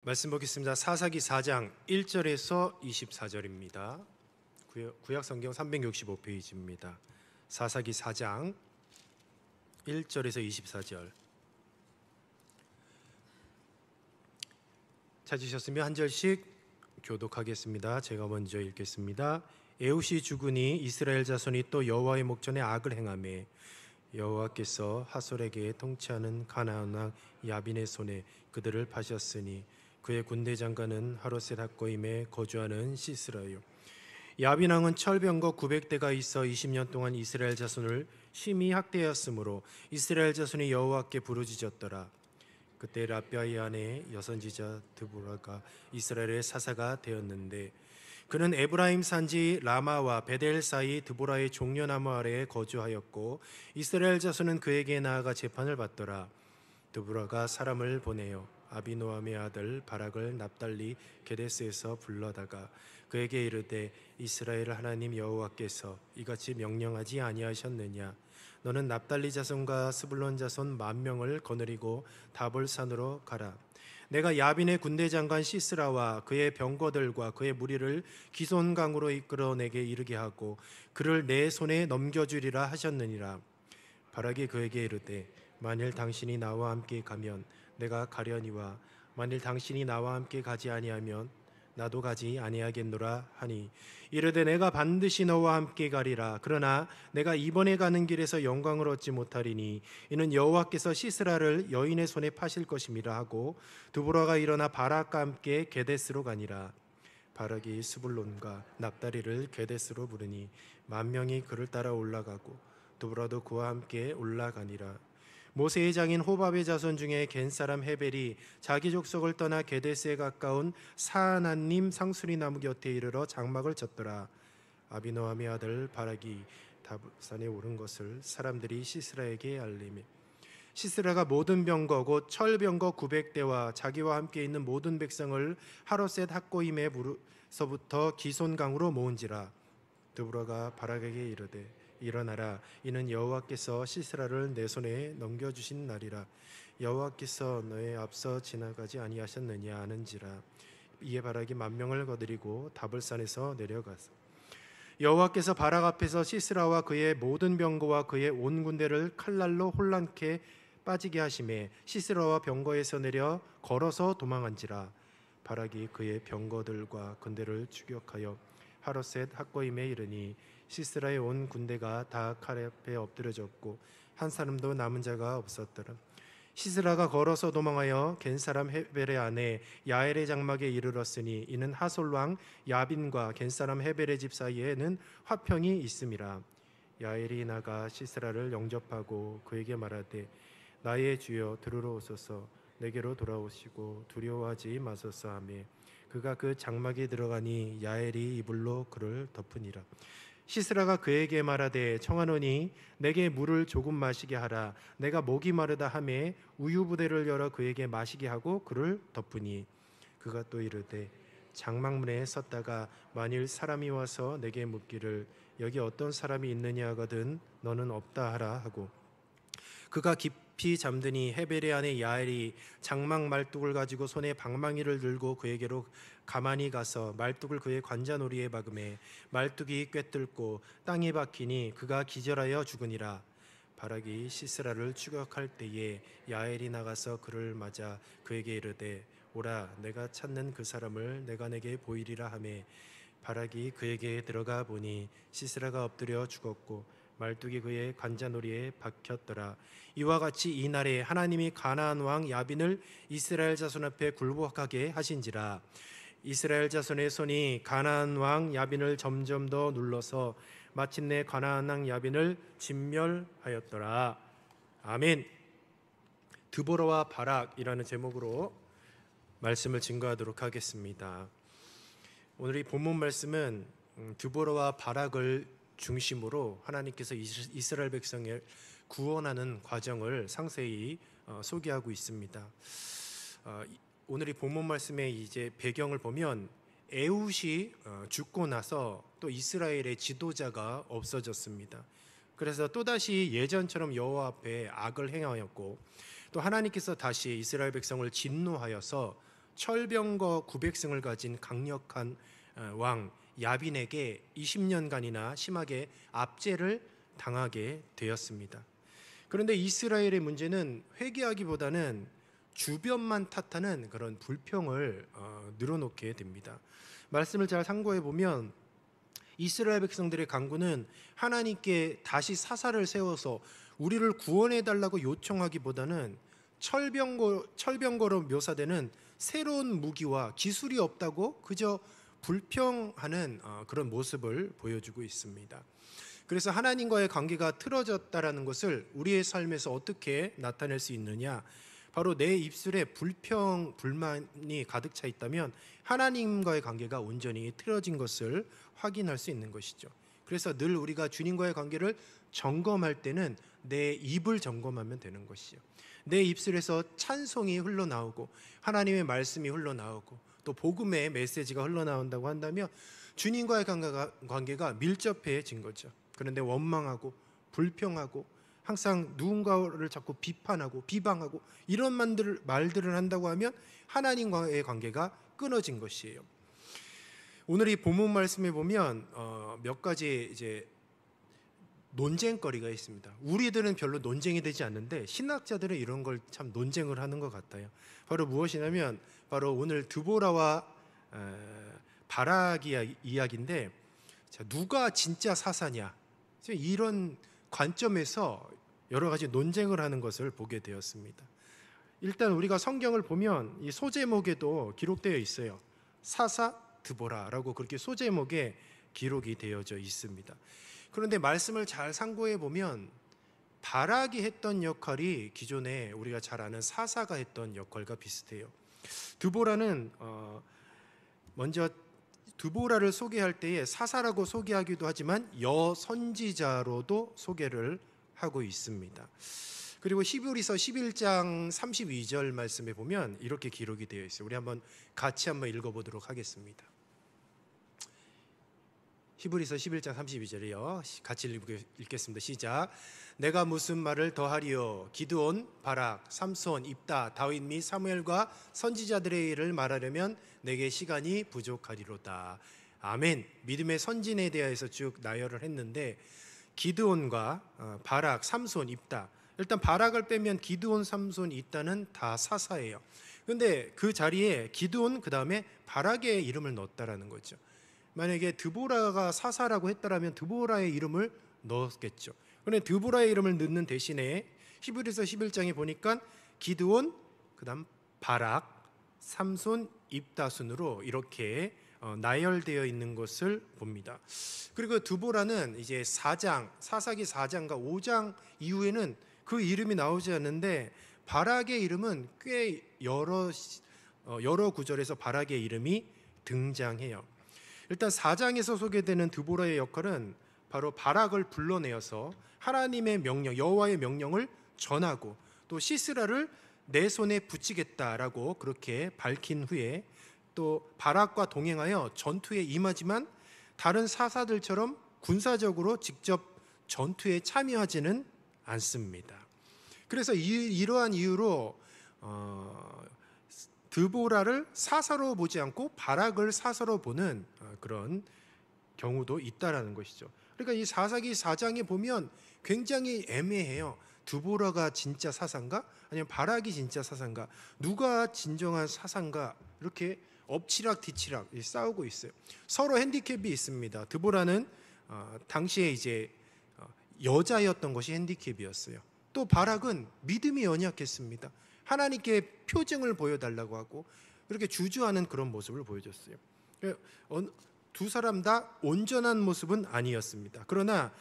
말씀 보겠습니다. 사사기 4장 1절에서 24절입니다. 구약 성경 365페이지입니다. 사사기 4장 1절에서 24절. 찾으셨으면 한 절씩 교독하겠습니다. 제가 먼저 읽겠습니다. 에훗이 죽으니 이스라엘 자손이 또 여호와의 목전에 악을 행하매 여호와께서 하솔에게 통치하는 가나안 왕 야빈의 손에 그들을 파셨으니 그의 군대 장관은 하롯셋 학고임에 거주하는 시스라요. 야빈 왕은 철병거 900대가 있어 20년 동안 이스라엘 자손을 심히 학대하였으므로 이스라엘 자손이 여호와께 부르짖었더라. 그때 라비아의 아내 여선지자 드보라가 이스라엘의 사사가 되었는데 그는 에브라임 산지 라마와 베델 사이 드보라의 종려나무 아래에 거주하였고 이스라엘 자손은 그에게 나아가 재판을 받더라. 드보라가 사람을 보내어 아비노함의 아들 바락을 납달리 게데스에서 불러다가 그에게 이르되 이스라엘 하나님 여호와께서 이같이 명령하지 아니하셨느냐? 너는 납달리 자손과 스불론 자손 10,000명을 거느리고 다볼산으로 가라. 내가 야빈의 군대 장관 시스라와 그의 병거들과 그의 무리를 기손강으로 이끌어 내게 이르게 하고 그를 내 손에 넘겨주리라 하셨느니라. 바락이 그에게 이르되 만일 당신이 나와 함께 가면 내가 가려니와 만일 당신이 나와 함께 가지 아니하면 나도 가지 아니하겠노라 하니 이르되 내가 반드시 너와 함께 가리라. 그러나 내가 이번에 가는 길에서 영광을 얻지 못하리니 이는 여호와께서 시스라를 여인의 손에 파실 것임이라 하고 드보라가 일어나 바락과 함께 게데스로 가니라. 바락이 스불론과 납다리를 게데스로 부르니 10,000명이 그를 따라 올라가고 드보라도 그와 함께 올라가니라. 모세의 장인 호밥의 자손 중에 겐 사람 헤벨이 자기 족속을 떠나 게데스에 가까운 사하나님 상수리 나무 곁에 이르러 장막을 쳤더라. 아비노함의 아들 바락이 다볼산에 오른 것을 사람들이 시스라에게 알리매 시스라가 모든 병거 곧 철병거 900대와 자기와 함께 있는 모든 백성을 하롯셋 학고임에서부터 기손강으로 모은지라. 드보라가 바락에게 이르되 일어나라. 이는 여호와께서 시스라를 내 손에 넘겨주신 날이라. 여호와께서 너의 앞서 지나가지 아니하셨느냐 하는지라. 이에 바락이 10,000명을 거느리고 다볼산에서 내려가서 여호와께서 바락 앞에서 시스라와 그의 모든 병거와 그의 온 군대를 칼날로 혼란케 빠지게 하심에 시스라와 병거에서 내려 걸어서 도망한지라. 바락이 그의 병거들과 군대를 추격하여 하롯셋 학고임에 이르니 시스라의 온 군대가 다 칼 앞에 엎드려졌고 한 사람도 남은 자가 없었더라. 시스라가 걸어서 도망하여 겐 사람 헤벨의 아내 야엘의 장막에 이르렀으니 이는 하솔 왕 야빈과 겐 사람 헤벨의 집 사이에는 화평이 있음이라. 야엘이 나가 시스라를 영접하고 그에게 말하되 나의 주여 들으러 오소서. 내게로 돌아오시고 두려워하지 마소서 하며 그가 그 장막에 들어가니 야엘이 이불로 그를 덮으니라. 시스라가 그에게 말하되 청하노니 내게 물을 조금 마시게 하라. 내가 목이 마르다 하매 우유 부대를 열어 그에게 마시게 하고 그를 덮으니 그가 또 이르되 장막문에 섰다가 만일 사람이 와서 내게 묻기를 여기 어떤 사람이 있느냐 하거든 너는 없다 하라 하고 그가 깊이 잠드니 헤벨의 아내 야엘이 장막 말뚝을 가지고 손에 방망이를 들고 그에게로 가만히 가서 말뚝을 그의 관자놀이에 박음에 말뚝이 꿰뚫고 땅에 박히니 그가 기절하여 죽으니라. 바락이 시스라를 추격할 때에 야엘이 나가서 그를 맞아 그에게 이르되 오라 내가 찾는 그 사람을 내가 내게 보이리라 하매 바락이 그에게 들어가 보니 시스라가 엎드려 죽었고 말뚝이 그의 관자놀이에 박혔더라. 이와 같이 이날에 하나님이 가나안 왕 야빈을 이스라엘 자손 앞에 굴복하게 하신지라. 이스라엘 자손의 손이 가나안 왕 야빈을 점점 더 눌러서 마침내 가나안 왕 야빈을 진멸하였더라. 아멘. 드보라와 바락이라는 제목으로 말씀을 증거하도록 하겠습니다. 오늘 이 본문 말씀은 드보라와 바락을 중심으로 하나님께서 이스라엘 백성을 구원하는 과정을 상세히 소개하고 있습니다. 오늘 이 본문 말씀의 이제 배경을 보면 에훗이 죽고 나서 또 이스라엘의 지도자가 없어졌습니다. 그래서 또다시 예전처럼 여호와 앞에 악을 행하였고 또 하나님께서 다시 이스라엘 백성을 진노하여서 철병거 900승을 가진 강력한 왕 야빈에게 20년간이나 심하게 압제를 당하게 되었습니다. 그런데 이스라엘의 문제는 회개하기보다는 주변만 탓하는 그런 불평을 늘어놓게 됩니다. 말씀을 잘 참고해 보면 이스라엘 백성들의 간구는 하나님께 다시 사사를 세워서 우리를 구원해 달라고 요청하기보다는 철병거로 묘사되는 새로운 무기와 기술이 없다고 그저 불평하는 그런 모습을 보여주고 있습니다. 그래서 하나님과의 관계가 틀어졌다라는 것을 우리의 삶에서 어떻게 나타낼 수 있느냐? 바로 내 입술에 불평, 불만이 가득 차 있다면 하나님과의 관계가 온전히 틀어진 것을 확인할 수 있는 것이죠. 그래서 늘 우리가 주님과의 관계를 점검할 때는 내 입을 점검하면 되는 것이요. 내 입술에서 찬송이 흘러나오고 하나님의 말씀이 흘러나오고 또 복음의 메시지가 흘러나온다고 한다면 주님과의 관계가 밀접해진 거죠. 그런데 원망하고 불평하고 항상 누군가를 자꾸 비판하고 비방하고 이런 말들을 한다고 하면 하나님과의 관계가 끊어진 것이에요. 오늘 이 본문 말씀에 보면 몇 가지 이제 논쟁거리가 있습니다. 우리들은 별로 논쟁이 되지 않는데 신학자들은 이런 걸 참 논쟁을 하는 것 같아요. 바로 무엇이냐면 바로 오늘 드보라와 바락의 이야기인데, 자, 누가 진짜 사사냐 이런 관점에서 여러 가지 논쟁을 하는 것을 보게 되었습니다. 일단 우리가 성경을 보면 이 소제목에도 기록되어 있어요. 사사 드보라라고 그렇게 소제목에 기록이 되어져 있습니다. 그런데 말씀을 잘 상고해 보면 바락이 했던 역할이 기존에 우리가 잘 아는 사사가 했던 역할과 비슷해요. 드보라는 먼저 드보라를 소개할 때에 사사라고 소개하기도 하지만 여선지자로도 소개를 하고 있습니다. 그리고 히브리서 11장 32절 말씀에 보면 이렇게 기록이 되어 있어요. 우리 같이 한번 읽어보도록 하겠습니다. 히브리서 11장 32절이요. 같이 읽겠습니다. 시작. 내가 무슨 말을 더하리요? 기드온, 바락, 삼손, 입다, 다윗 및 사무엘과 선지자들의 일을 말하려면 내게 시간이 부족하리로다. 아멘. 믿음의 선진에 대해서 쭉 나열을 했는데 기드온과 바락, 삼손, 입다. 일단 바락을 빼면 기드온, 삼손, 입다는 다 사사예요. 그런데 그 자리에 기드온 그 다음에 바락의 이름을 넣었다라는 거죠. 만약에 드보라가 사사라고 했다라면 드보라의 이름을 넣었겠죠. 그런데 드보라의 이름을 넣는 대신에 히브리서 11장에 보니까 기드온, 그다음 바락, 삼손, 입다 순으로 이렇게 나열되어 있는 것을 봅니다. 그리고 드보라는 이제 사사기 4장과 5장 이후에는 그 이름이 나오지 않는데 바락의 이름은 꽤 여러 구절에서 바락의 이름이 등장해요. 일단 4장에서 소개되는 드보라의 역할은 바로 바락을 불러내어서 하나님의 명령, 여호와의 명령을 전하고 또 시스라를 내 손에 붙이겠다라고 그렇게 밝힌 후에 또 바락과 동행하여 전투에 임하지만 다른 사사들처럼 군사적으로 직접 전투에 참여하지는 않습니다. 그래서 이러한 이유로 드보라를 사사로 보지 않고 바락을 사사로 보는 그런 경우도 있다라는 것이죠. 그러니까 이 사사기 4장에 보면 굉장히 애매해요. 드보라가 진짜 사사인가? 아니면 바락이 진짜 사사인가? 누가 진정한 사사인가? 이렇게 엎치락 뒤치락 싸우고 있어요. 서로 핸디캡이 있습니다. 드보라는 당시에 이제 여자였던 것이 핸디캡이었어요. 또 바락은 믿음이 연약했습니다. 하나님께 표징을 보여달라고 하고 이렇게 주저하는 그런 모습을 보여줬어요. 두 사람 다 온전한 모습은 아니었습니다. 그러나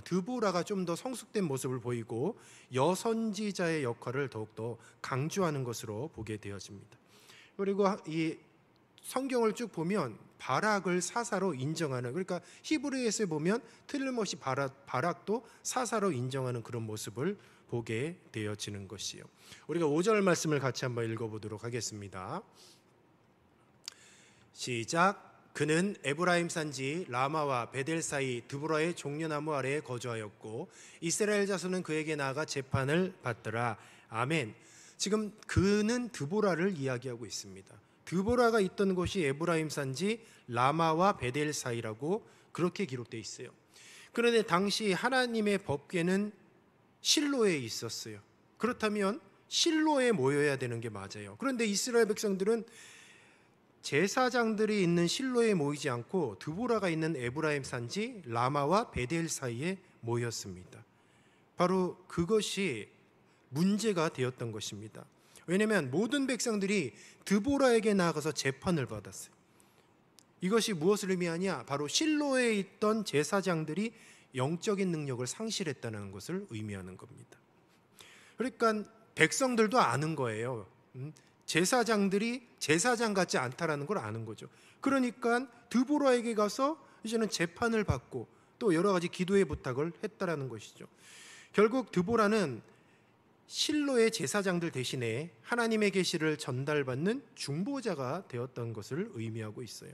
드보라가 좀 더 성숙된 모습을 보이고 여선지자의 역할을 더욱더 강조하는 것으로 보게 되어집니다. 그리고 이 성경을 쭉 보면 바락을 사사로 인정하는, 그러니까 히브리서에 보면 틀림없이 바락도 사사로 인정하는 그런 모습을 보게 되어지는 것이요. 우리가 5절 말씀을 같이 한번 읽어보도록 하겠습니다. 시작. 그는 에브라임 산지 라마와 베델 사이 드보라의 종려나무 아래에 거주하였고 이스라엘 자손은 그에게 나아가 재판을 받더라. 아멘. 지금 그는 드보라를 이야기하고 있습니다. 드보라가 있던 곳이 에브라임 산지 라마와 베델 사이라고 그렇게 기록되어 있어요. 그런데 당시 하나님의 법궤는 실로에 있었어요. 그렇다면 실로에 모여야 되는 게 맞아요. 그런데 이스라엘 백성들은 제사장들이 있는 실로에 모이지 않고 드보라가 있는 에브라임 산지 라마와 베델 사이에 모였습니다. 바로 그것이 문제가 되었던 것입니다. 왜냐하면 모든 백성들이 드보라에게 나아가서 재판을 받았어요. 이것이 무엇을 의미하냐? 바로 실로에 있던 제사장들이 영적인 능력을 상실했다는 것을 의미하는 겁니다. 그러니까 백성들도 아는 거예요. 제사장들이 제사장 같지 않다라는 걸 아는 거죠. 그러니까 드보라에게 가서 이제는 재판을 받고 또 여러 가지 기도의 부탁을 했다라는 것이죠. 결국 드보라는 실로의 제사장들 대신에 하나님의 계시를 전달받는 중보자가 되었던 것을 의미하고 있어요.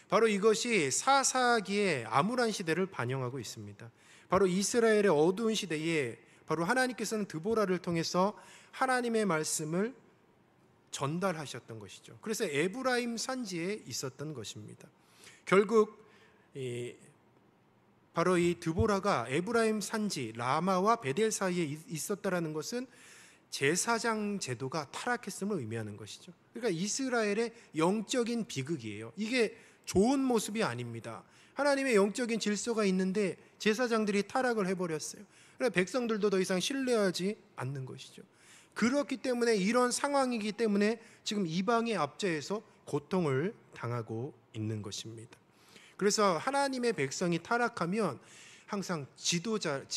바로 이것이 사사기의 암울한 시대를 반영하고 있습니다. 바로 이스라엘의 어두운 시대에 바로 하나님께서는 드보라를 통해서 하나님의 말씀을 전달하셨던 것이죠. 그래서 에브라임 산지에 있었던 것입니다. 결국 바로 이 드보라가 에브라임 산지 라마와 베델 사이에 있었다라는 것은 제사장 제도가 타락했음을 의미하는 것이죠. 그러니까 이스라엘의 영적인 비극이에요. 이게 좋은 모습이 아닙니다. 하나님의 영적인 질서가 있는데 제사장들이 타락을 해버렸어요. 그래서 백성들도 더 이상 신뢰하지 않는 것이죠. 그렇기 때문에 이런 상황이기 때문에 지금 이방의 압제에서 고통을 당하고 있는 것입니다. 그래서 하나님의 백성이 타락하면 항상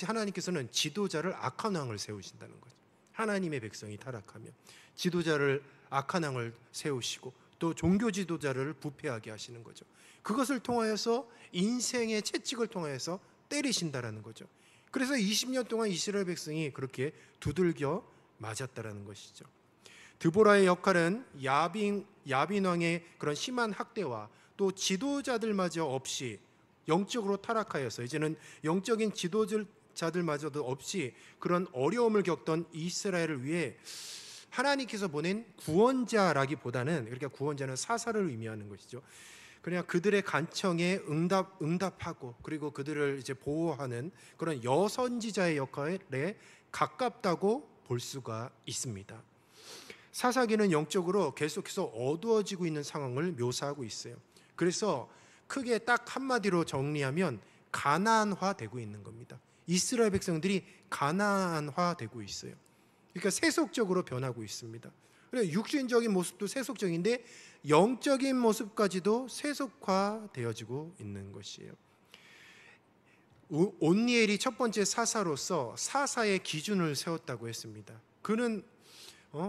하나님께서는 지도자를 악한 왕을 세우신다는 거죠. 하나님의 백성이 타락하면 지도자를 악한 왕을 세우시고 또 종교 지도자를 부패하게 하시는 거죠. 그것을 통하여서 인생의 채찍을 통하여서 때리신다라는 거죠. 그래서 20년 동안 이스라엘 백성이 그렇게 두들겨 맞았다라는 것이죠. 드보라의 역할은 야빈 왕의 그런 심한 학대와 또 지도자들마저 없이 영적으로 타락하여서 이제는 영적인 지도자들마저도 없이 그런 어려움을 겪던 이스라엘을 위해 하나님께서 보낸 구원자라기보다는, 그러니까 구원자는 사사를 의미하는 것이죠. 그냥 그들의 간청에 응답하고 그리고 그들을 이제 보호하는 그런 여선지자의 역할에 가깝다고 볼 수가 있습니다. 사사기는 영적으로 계속해서 어두워지고 있는 상황을 묘사하고 있어요. 그래서 크게 딱 한마디로 정리하면 가나안화되고 있는 겁니다. 이스라엘 백성들이 가나안화되고 있어요. 그러니까 세속적으로 변하고 있습니다. 육신적인 모습도 세속적인데 영적인 모습까지도 세속화되어지고 있는 것이에요. 온니엘이 첫 번째 사사로서 사사의 기준을 세웠다고 했습니다. 그는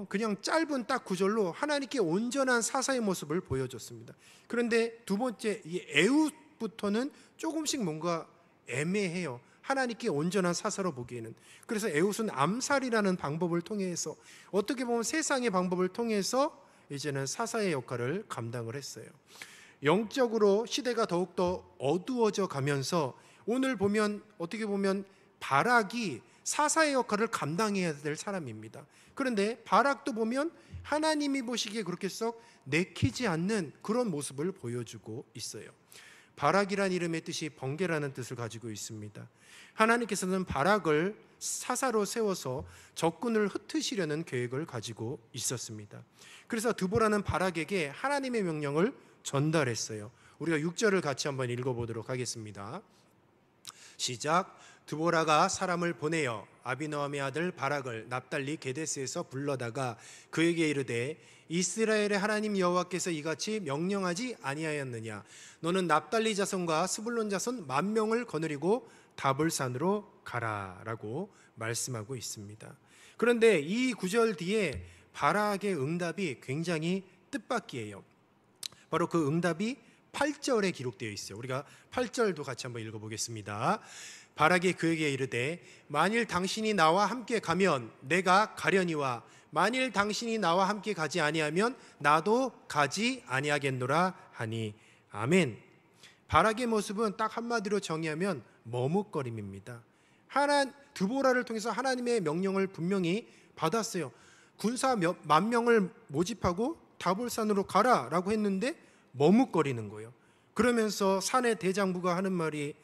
그냥 짧은 딱 구절로 하나님께 온전한 사사의 모습을 보여줬습니다. 그런데 두 번째 이 에훗부터는 조금씩 뭔가 애매해요. 하나님께 온전한 사사로 보기에는. 그래서 에훗은 암살이라는 방법을 통해서, 어떻게 보면 세상의 방법을 통해서 이제는 사사의 역할을 감당을 했어요. 영적으로 시대가 더욱더 어두워져 가면서 오늘 보면 어떻게 보면 바락이 사사의 역할을 감당해야 될 사람입니다. 그런데 바락도 보면 하나님이 보시기에 그렇게 썩 내키지 않는 그런 모습을 보여주고 있어요. 바락이란 이름의 뜻이 번개라는 뜻을 가지고 있습니다. 하나님께서는 바락을 사사로 세워서 적군을 흩으시려는 계획을 가지고 있었습니다. 그래서 드보라는 바락에게 하나님의 명령을 전달했어요. 우리가 6절을 같이 한번 읽어보도록 하겠습니다. 시작. 드보라가 사람을 보내어 아비노함의 아들 바락을 납달리 게데스에서 불러다가 그에게 이르되 이스라엘의 하나님 여호와께서 이같이 명령하지 아니하였느냐? 너는 납달리 자손과 스불론 자손 10,000명을 거느리고 다볼산으로 가라라고 말씀하고 있습니다. 그런데 이 구절 뒤에 바락의 응답이 굉장히 뜻밖이에요. 바로 그 응답이 8절에 기록되어 있어요. 우리가 8절도 같이 한번 읽어보겠습니다. 바락이 그에게 이르되 만일 당신이 나와 함께 가면 내가 가려니와 만일 당신이 나와 함께 가지 아니하면 나도 가지 아니하겠노라 하니. 아멘. 바락의 모습은 딱 한마디로 정의하면 머뭇거림입니다. 드보라를 통해서 하나님의 명령을 분명히 받았어요. 군사 10,000명을 모집하고 다볼산으로 가라라고 했는데 머뭇거리는 거예요. 그러면서 산의 대장부가 하는 말이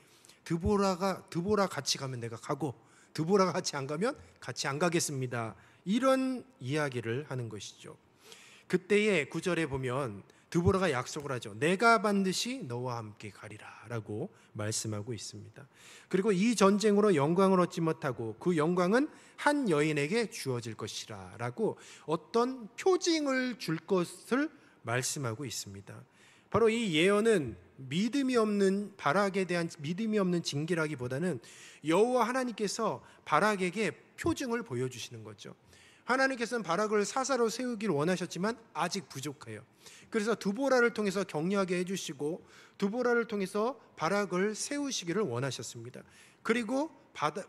드보라 같이 가면 내가 가고 드보라가 같이 안 가면 같이 안 가겠습니다. 이런 이야기를 하는 것이죠. 그때의 구절에 보면 드보라가 약속을 하죠. 내가 반드시 너와 함께 가리라 라고 말씀하고 있습니다. 그리고 이 전쟁으로 영광을 얻지 못하고 그 영광은 한 여인에게 주어질 것이라 라고 어떤 표징을 줄 것을 말씀하고 있습니다. 바로 이 예언은 믿음이 없는 바락에 대한 믿음이 없는 징계라기보다는 여호와 하나님께서 바락에게 표징을 보여주시는 거죠. 하나님께서는 바락을 사사로 세우기를 원하셨지만 아직 부족해요. 그래서 드보라를 통해서 격려하게 해주시고 드보라를 통해서 바락을 세우시기를 원하셨습니다. 그리고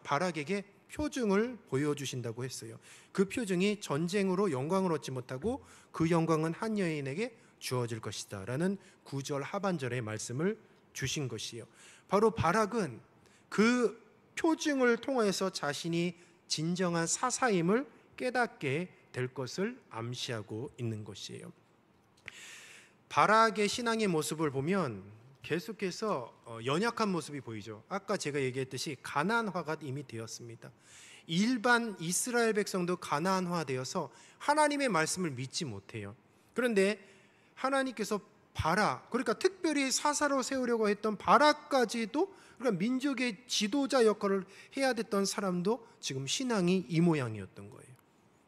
바락에게 표징을 보여주신다고 했어요. 그 표징이 전쟁으로 영광을 얻지 못하고 그 영광은 한 여인에게 주어질 것이다 라는 9절 하반절의 말씀을 주신 것이에요. 바로 바락은 그 표징을 통해서 자신이 진정한 사사임을 깨닫게 될 것을 암시하고 있는 것이에요. 바락의 신앙의 모습을 보면 계속해서 연약한 모습이 보이죠. 아까 제가 얘기했듯이 가나안화가 이미 되었습니다. 일반 이스라엘 백성도 가나안화되어서 하나님의 말씀을 믿지 못해요. 그런데 하나님께서 바락, 그러니까 특별히 사사로 세우려고 했던 바락까지도, 그러니까 민족의 지도자 역할을 해야 됐던 사람도 지금 신앙이 이 모양이었던 거예요.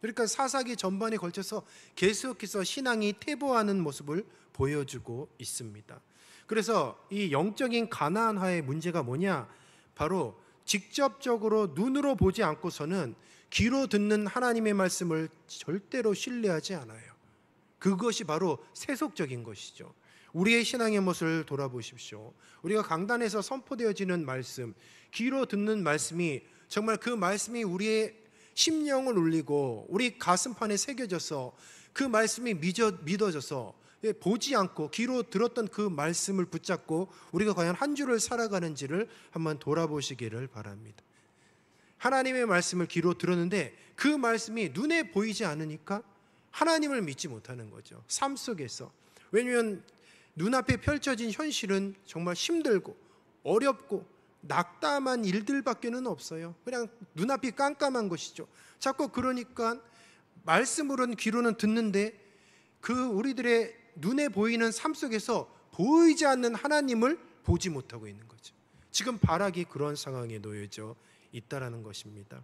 그러니까 사사기 전반에 걸쳐서 계속해서 신앙이 퇴보하는 모습을 보여주고 있습니다. 그래서 이 영적인 가나안화의 문제가 뭐냐? 바로 직접적으로 눈으로 보지 않고서는 귀로 듣는 하나님의 말씀을 절대로 신뢰하지 않아요. 그것이 바로 세속적인 것이죠. 우리의 신앙의 모습을 돌아보십시오. 우리가 강단에서 선포되어지는 말씀, 귀로 듣는 말씀이 정말 그 말씀이 우리의 심령을 울리고 우리 가슴판에 새겨져서 그 말씀이 믿어져서 보지 않고 귀로 들었던 그 말씀을 붙잡고 우리가 과연 한 주를 살아가는지를 한번 돌아보시기를 바랍니다. 하나님의 말씀을 귀로 들었는데 그 말씀이 눈에 보이지 않으니까 하나님을 믿지 못하는 거죠. 삶 속에서. 왜냐하면 눈앞에 펼쳐진 현실은 정말 힘들고 어렵고 낙담한 일들밖에는 없어요. 그냥 눈앞이 깜깜한 것이죠. 자꾸 그러니까 말씀으로는 귀로는 듣는데 그 우리들의 눈에 보이는 삶 속에서 보이지 않는 하나님을 보지 못하고 있는 거죠. 지금 바락이 그런 상황에 놓여져 있다라는 것입니다.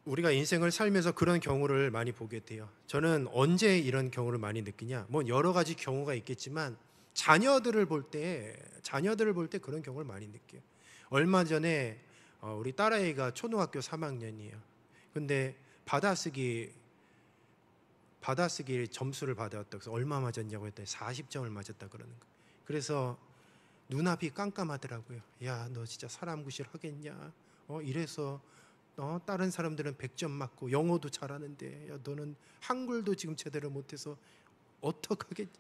우리가 인생을 살면서 그런 경우를 많이 보게 돼요. 저는 언제 이런 경우를 많이 느끼냐? 뭐 여러 가지 경우가 있겠지만 자녀들을 볼 때 그런 경우를 많이 느껴요. 얼마 전에 우리 딸아이가 초등학교 3학년이에요. 근데 받아쓰기 점수를 받았다고 해서 얼마 맞았냐고 했더니 40점을 맞았다 그러는 거예요. 그래서 눈앞이 깜깜하더라고요. 야, 너 진짜 사람 구실 하겠냐? 이래서 다른 사람들은 100점 맞고 영어도 잘하는데 야, 너는 한글도 지금 제대로 못해서 어떡하겠냐?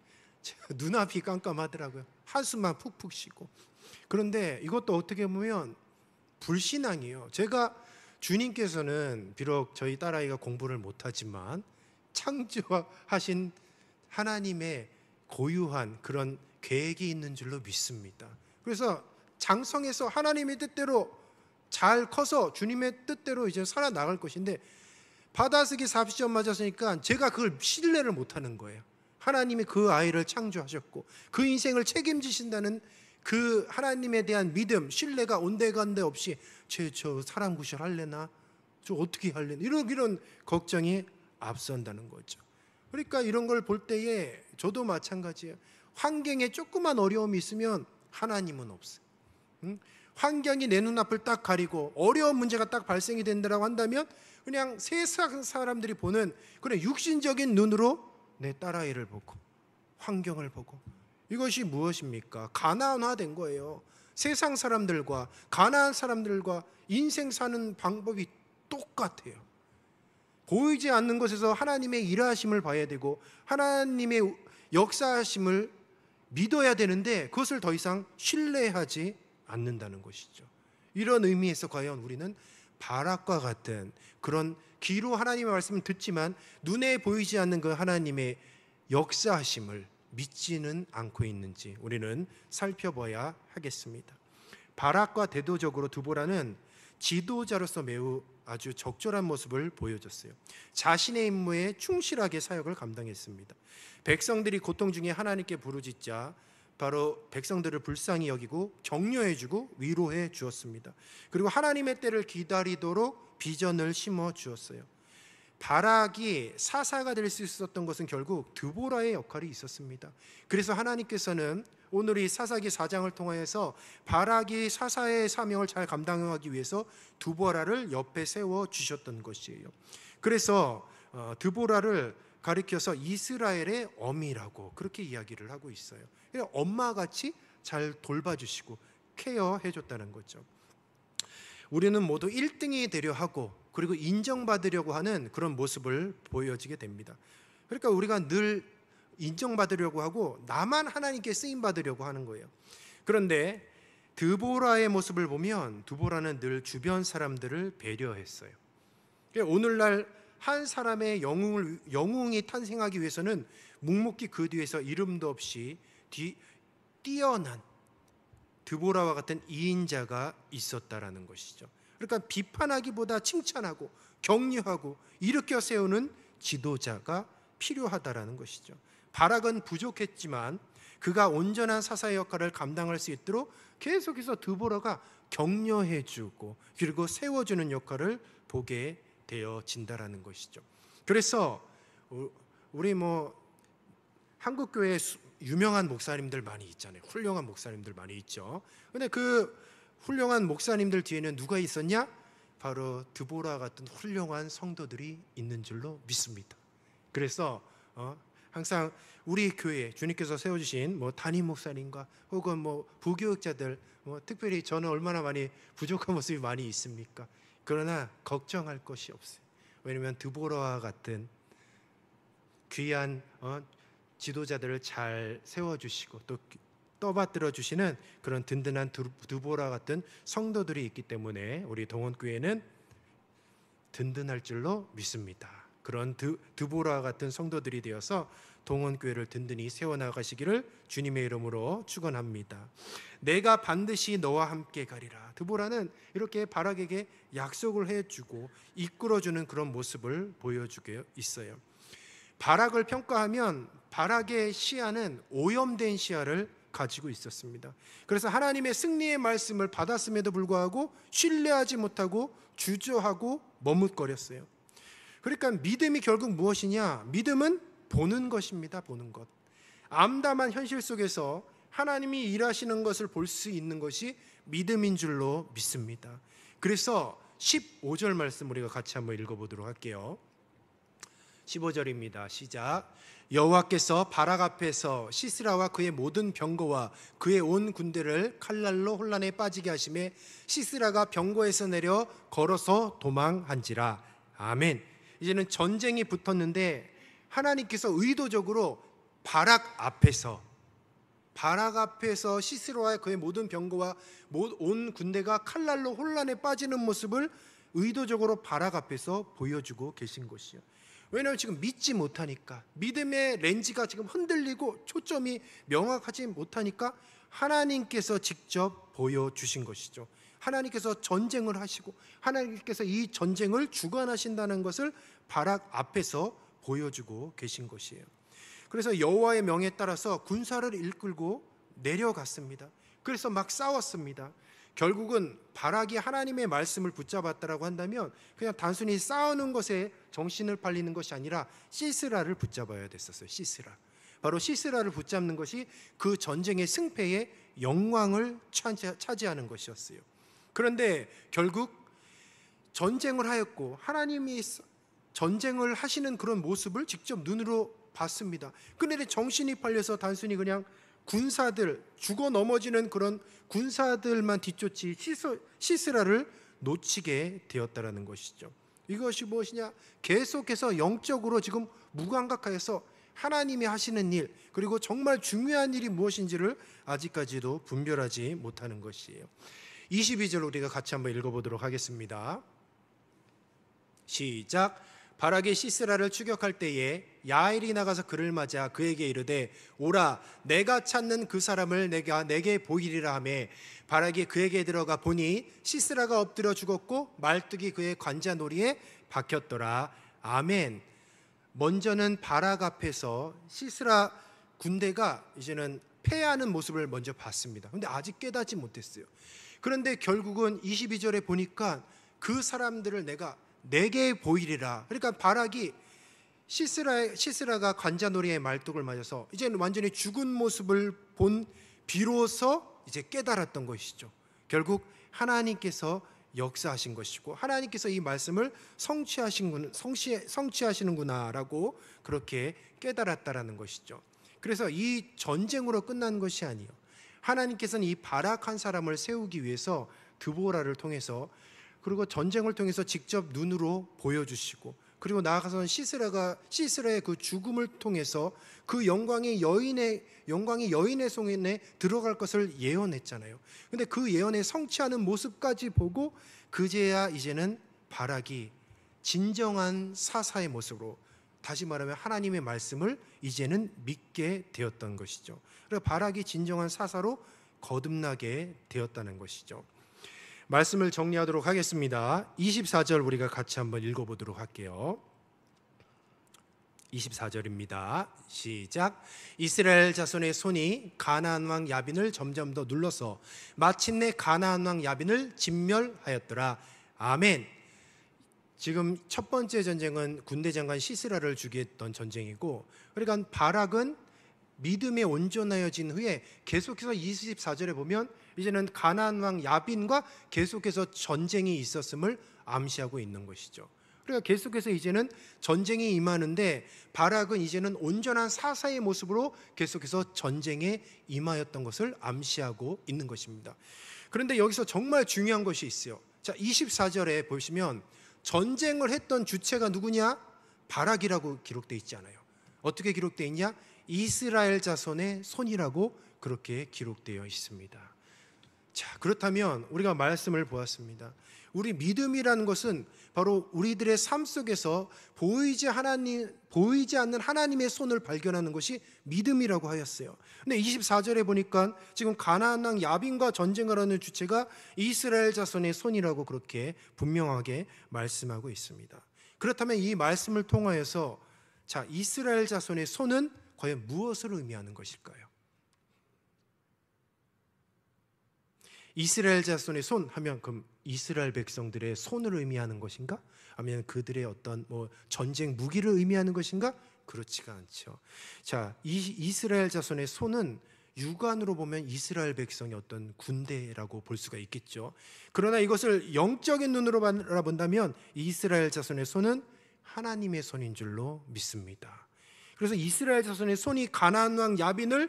눈앞이 깜깜하더라고요. 한숨만 푹푹 쉬고. 그런데 이것도 어떻게 보면 불신앙이에요. 제가 주님께서는 비록 저희 딸아이가 공부를 못하지만 창조하신 하나님의 고유한 그런 계획이 있는 줄로 믿습니다. 그래서 장성해서 하나님의 뜻대로 잘 커서 주님의 뜻대로 이제 살아나갈 것인데 받아쓰기 40점 맞았으니까 제가 그걸 신뢰를 못하는 거예요. 하나님이 그 아이를 창조하셨고 그 인생을 책임지신다는 그 하나님에 대한 믿음, 신뢰가 온데간데 없이 저 사람 구실 할래나? 저 어떻게 할래나? 이런 걱정이 앞선다는 거죠. 그러니까 이런 걸 볼 때에 저도 마찬가지예요. 환경에 조그만 어려움이 있으면 하나님은 없어요. 환경이 내 눈앞을 딱 가리고 어려운 문제가 딱 발생이 된다고 한다면 그냥 세상 사람들이 보는 그런 육신적인 눈으로 내 딸아이를 보고 환경을 보고 이것이 무엇입니까? 가나안화된 거예요. 세상 사람들과 가나안 사람들과 인생 사는 방법이 똑같아요. 보이지 않는 것에서 하나님의 일하심을 봐야 되고 하나님의 역사하심을 믿어야 되는데 그것을 더 이상 신뢰하지 않는다는 것이죠. 이런 의미에서 과연 우리는 바락과 같은 그런 귀로 하나님의 말씀을 듣지만 눈에 보이지 않는 그 하나님의 역사하심을 믿지는 않고 있는지 우리는 살펴봐야 하겠습니다. 바락과 대도적으로 드보라는 지도자로서 매우 아주 적절한 모습을 보여줬어요. 자신의 임무에 충실하게 사역을 감당했습니다. 백성들이 고통 중에 하나님께 부르짖자 바로 백성들을 불쌍히 여기고 격려해주고 위로해 주었습니다. 그리고 하나님의 때를 기다리도록 비전을 심어 주었어요. 바락이 사사가 될 수 있었던 것은 결국 드보라의 역할이 있었습니다. 그래서 하나님께서는 오늘 이 사사기 4장을 통하여서 바락이 사사의 사명을 잘 감당하기 위해서 드보라를 옆에 세워 주셨던 것이에요. 그래서 드보라를 가리켜서 이스라엘의 어미라고 그렇게 이야기를 하고 있어요. 엄마같이 잘 돌봐주시고 케어해줬다는 거죠. 우리는 모두 1등이 되려 하고 그리고 인정받으려고 하는 그런 모습을 보여지게 됩니다. 그러니까 우리가 늘 인정받으려고 하고 나만 하나님께 쓰임받으려고 하는 거예요. 그런데 드보라의 모습을 보면 드보라는 늘 주변 사람들을 배려했어요. 오늘날 한 사람의 영웅이 탄생하기 위해서는 묵묵히 그 뒤에서 이름도 없이 뛰어난 드보라와 같은 이인자가 있었다라는 것이죠. 그러니까 비판하기보다 칭찬하고 격려하고 일으켜 세우는 지도자가 필요하다라는 것이죠. 바락은 부족했지만 그가 온전한 사사의 역할을 감당할 수 있도록 계속해서 드보라가 격려해주고 그리고 세워주는 역할을 보게 되어진다라는 것이죠. 그래서 우리 한국 교회에 유명한 목사님들 많이 있잖아요. 훌륭한 목사님들 많이 있죠. 근데 그 훌륭한 목사님들 뒤에는 누가 있었냐? 바로 드보라 같은 훌륭한 성도들이 있는 줄로 믿습니다. 그래서 항상 우리 교회 주님께서 세워주신 담임 목사님과 혹은 부교육자들 특별히 저는 얼마나 많이 부족한 모습이 많이 있습니까? 그러나 걱정할 것이 없어요. 왜냐하면 드보라와 같은 귀한 지도자들을 잘 세워주시고 또 떠받들어 주시는 그런 든든한 드보라 같은 성도들이 있기 때문에 우리 동원교회는 든든할 줄로 믿습니다. 그런 드보라 같은 성도들이 되어서 동원교회를 든든히 세워나가시기를 주님의 이름으로 축원합니다. 내가 반드시 너와 함께 가리라. 드보라는 이렇게 바락에게 약속을 해주고 이끌어주는 그런 모습을 보여주고 있어요. 바락을 평가하면 바락의 시야는 오염된 시야를 가지고 있었습니다. 그래서 하나님의 승리의 말씀을 받았음에도 불구하고 신뢰하지 못하고 주저하고 머뭇거렸어요. 그러니까 믿음이 결국 무엇이냐? 믿음은 보는 것입니다. 보는 것. 암담한 현실 속에서 하나님이 일하시는 것을 볼 수 있는 것이 믿음인 줄로 믿습니다. 그래서 15절 말씀 우리가 같이 한번 읽어보도록 할게요. 15절입니다. 시작. 여호와께서 바락 앞에서 시스라와 그의 모든 병거와 그의 온 군대를 칼날로 혼란에 빠지게 하심에 시스라가 병거에서 내려 걸어서 도망한지라. 아멘. 이제는 전쟁이 붙었는데 하나님께서 의도적으로 바락 앞에서 시스라와 그의 모든 병거와 온 군대가 칼날로 혼란에 빠지는 모습을 의도적으로 바락 앞에서 보여주고 계신 것이요. 왜냐하면 지금 믿지 못하니까, 믿음의 렌즈가 지금 흔들리고 초점이 명확하지 못하니까 하나님께서 직접 보여주신 것이죠. 하나님께서 전쟁을 하시고 하나님께서 이 전쟁을 주관하신다는 것을 바락 앞에서 보여주고 계신 것이에요. 그래서 여호와의 명에 따라서 군사를 이끌고 내려갔습니다. 그래서 막 싸웠습니다. 결국은 바락이 하나님의 말씀을 붙잡았다라고 한다면 그냥 단순히 싸우는 것에 정신을 팔리는 것이 아니라 시스라를 붙잡아야 됐었어요. 시스라. 바로 시스라를 붙잡는 것이 그 전쟁의 승패의 영광을 차지하는 것이었어요. 그런데 결국 전쟁을 하였고 하나님이 전쟁을 하시는 그런 모습을 직접 눈으로 봤습니다. 그런데 정신이 팔려서 단순히 그냥 군사들, 죽어 넘어지는 그런 군사들만 뒤쫓지 시스라를 놓치게 되었다라는 것이죠. 이것이 무엇이냐? 계속해서 영적으로 지금 무감각하여서 하나님이 하시는 일, 그리고 정말 중요한 일이 무엇인지를 아직까지도 분별하지 못하는 것이에요. 22절 우리가 같이 한번 읽어보도록 하겠습니다. 시작. 바락이 시스라를 추격할 때에 야엘이 나가서 그를 맞아 그에게 이르되 오라 내가 찾는 그 사람을 내게 보이리라 하며 바락이 그에게 들어가 보니 시스라가 엎드려 죽었고 말뚝이 그의 관자놀이에 박혔더라. 아멘. 먼저는 바락 앞에서 시스라 군대가 이제는 패하는 모습을 먼저 봤습니다. 근데 아직 깨닫지 못했어요. 그런데 결국은 22절에 보니까 그 사람들을 내게 보이리라. 그러니까 바락이 시스라가 관자놀이의 말뚝을 맞아서 이제는 완전히 죽은 모습을 본 비로소 이제 깨달았던 것이죠. 결국 하나님께서 역사하신 것이고 하나님께서 이 말씀을 성취하시는구나라고 그렇게 깨달았다라는 것이죠. 그래서 이 전쟁으로 끝난 것이 아니에요. 하나님께서는 이 바락 한 사람을 세우기 위해서 드보라를 통해서 그리고 전쟁을 통해서 직접 눈으로 보여주시고 그리고 나아가서는 시스라의 그 죽음을 통해서 그 영광이 여인의 손에 들어갈 것을 예언했잖아요. 근데 그 예언의 성취하는 모습까지 보고 그제야 이제는 바락이 진정한 사사의 모습으로 다시 말하면 하나님의 말씀을 이제는 믿게 되었던 것이죠. 그래서 바락이 진정한 사사로 거듭나게 되었다는 것이죠. 말씀을 정리하도록 하겠습니다. 24절 우리가 같이 한번 읽어보도록 할게요. 24절입니다. 시작. 이스라엘 자손의 손이 가나안 왕 야빈을 점점 더 눌러서 마침내 가나안 왕 야빈을 진멸하였더라. 아멘. 지금 첫 번째 전쟁은 군대 장관 시스라를 죽였던 전쟁이고, 그러니까 바락은 믿음에 온전하여진 후에 계속해서 24절에 보면 이제는 가나안 왕 야빈과 계속해서 전쟁이 있었음을 암시하고 있는 것이죠. 그러니까 계속해서 이제는 전쟁이 임하는데 바락은 이제는 온전한 사사의 모습으로 계속해서 전쟁에 임하였던 것을 암시하고 있는 것입니다. 그런데 여기서 정말 중요한 것이 있어요. 자, 24절에 보시면 전쟁을 했던 주체가 누구냐? 바락이라고 기록되어 있지 않아요. 어떻게 기록되어 있냐? 이스라엘 자손의 손이라고 그렇게 기록되어 있습니다. 자, 그렇다면 우리가 말씀을 보았습니다. 우리 믿음이라는 것은 바로 우리들의 삶 속에서 보이지 않는 하나님의 손을 발견하는 것이 믿음이라고 하였어요. 근데 24절에 보니까 지금 가나안 왕 야빈과 전쟁을 하는 주체가 이스라엘 자손의 손이라고 그렇게 분명하게 말씀하고 있습니다. 그렇다면 이 말씀을 통하여서 자, 이스라엘 자손의 손은 과연 무엇을 의미하는 것일까요? 이스라엘 자손의 손 하면 그럼 이스라엘 백성들의 손을 의미하는 것인가? 아니면 그들의 어떤 전쟁 무기를 의미하는 것인가? 그렇지가 않죠. 자, 이스라엘 자손의 손은 육안으로 보면 이스라엘 백성의 어떤 군대라고 볼 수가 있겠죠. 그러나 이것을 영적인 눈으로 바라본다면 이스라엘 자손의 손은 하나님의 손인 줄로 믿습니다. 그래서 이스라엘 자손의 손이 가나안 왕 야빈을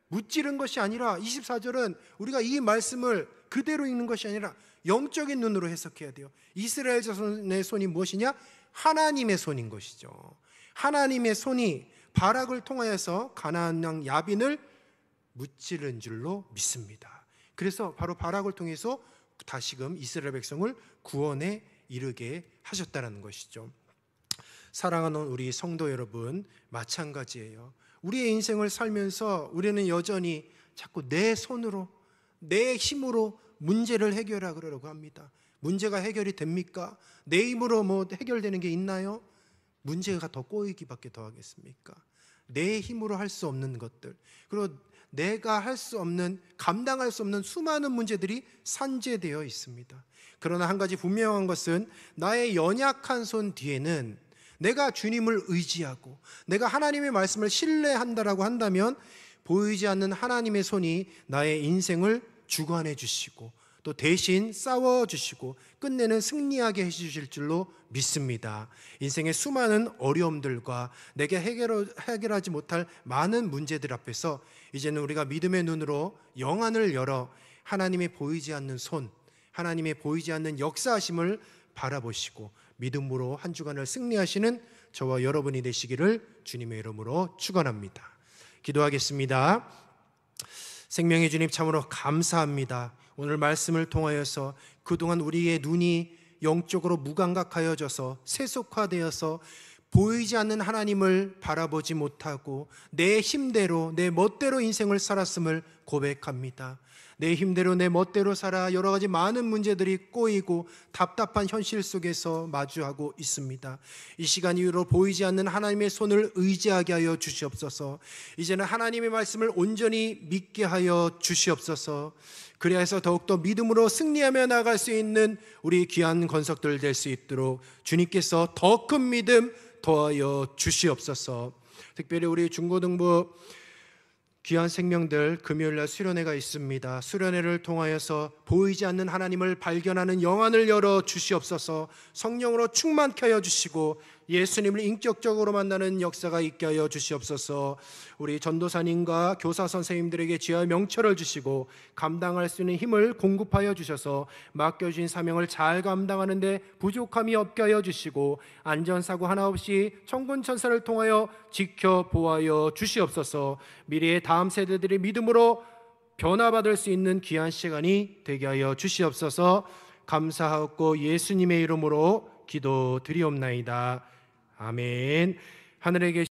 무찌른 것이 아니라 24절은 우리가 이 말씀을 그대로 읽는 것이 아니라 영적인 눈으로 해석해야 돼요. 이스라엘 자손의 손이 무엇이냐? 하나님의 손인 것이죠. 하나님의 손이 바락을 통하여서 가나안 왕 야빈을 무찌른 줄로 믿습니다. 그래서 바로 바락을 통해서 다시금 이스라엘 백성을 구원에 이르게 하셨다는 것이죠. 사랑하는 우리 성도 여러분, 마찬가지예요. 우리의 인생을 살면서 우리는 여전히 자꾸 내 손으로 내 힘으로 문제를 해결하려고 합니다. 문제가 해결이 됩니까? 내 힘으로 해결되는 게 있나요? 문제가 더 꼬이기밖에 더 하겠습니까? 내 힘으로 할 수 없는 것들, 그리고 내가 할 수 없는, 감당할 수 없는 수많은 문제들이 산재되어 있습니다. 그러나 한 가지 분명한 것은 나의 연약한 손 뒤에는 내가 주님을 의지하고 내가 하나님의 말씀을 신뢰한다라고 한다면 보이지 않는 하나님의 손이 나의 인생을 주관해 주시고 또 대신 싸워주시고 끝내는 승리하게 해주실 줄로 믿습니다. 인생의 수많은 어려움들과 내게 해결하지 못할 많은 문제들 앞에서 이제는 우리가 믿음의 눈으로 영안을 열어 하나님의 보이지 않는 손, 하나님의 보이지 않는 역사하심을 바라보시고 믿음으로 한 주간을 승리하시는 저와 여러분이 되시기를 주님의 이름으로 축원합니다. 기도하겠습니다. 생명의 주님, 참으로 감사합니다. 오늘 말씀을 통하여서 그동안 우리의 눈이 영적으로 무감각하여져서 세속화되어서 보이지 않는 하나님을 바라보지 못하고 내 힘대로 내 멋대로 인생을 살았음을 고백합니다. 내 힘대로 내 멋대로 살아 여러 가지 많은 문제들이 꼬이고 답답한 현실 속에서 마주하고 있습니다. 이 시간 이후로 보이지 않는 하나님의 손을 의지하게 하여 주시옵소서. 이제는 하나님의 말씀을 온전히 믿게 하여 주시옵소서. 그래야 해서 더욱더 믿음으로 승리하며 나아갈 수 있는 우리 귀한 권속들 될 수 있도록 주님께서 더 큰 믿음 더하여 주시옵소서. 특별히 우리 중고등부 귀한 생명들 금요일날 수련회가 있습니다. 수련회를 통하여서 보이지 않는 하나님을 발견하는 영안을 열어 주시옵소서. 성령으로 충만케 하여 주시고 예수님을 인격적으로 만나는 역사가 있게 하여 주시옵소서. 우리 전도사님과 교사 선생님들에게 지혜와 명철을 주시고 감당할 수 있는 힘을 공급하여 주셔서 맡겨주신 사명을 잘 감당하는 데 부족함이 없게 하여 주시고 안전사고 하나 없이 천군천사를 통하여 지켜보아여 주시옵소서. 미래의 다음 세대들이 믿음으로 변화받을 수 있는 귀한 시간이 되게 하여 주시옵소서. 감사하고 예수님의 이름으로 기도드리옵나이다. 아멘. 하늘에 계신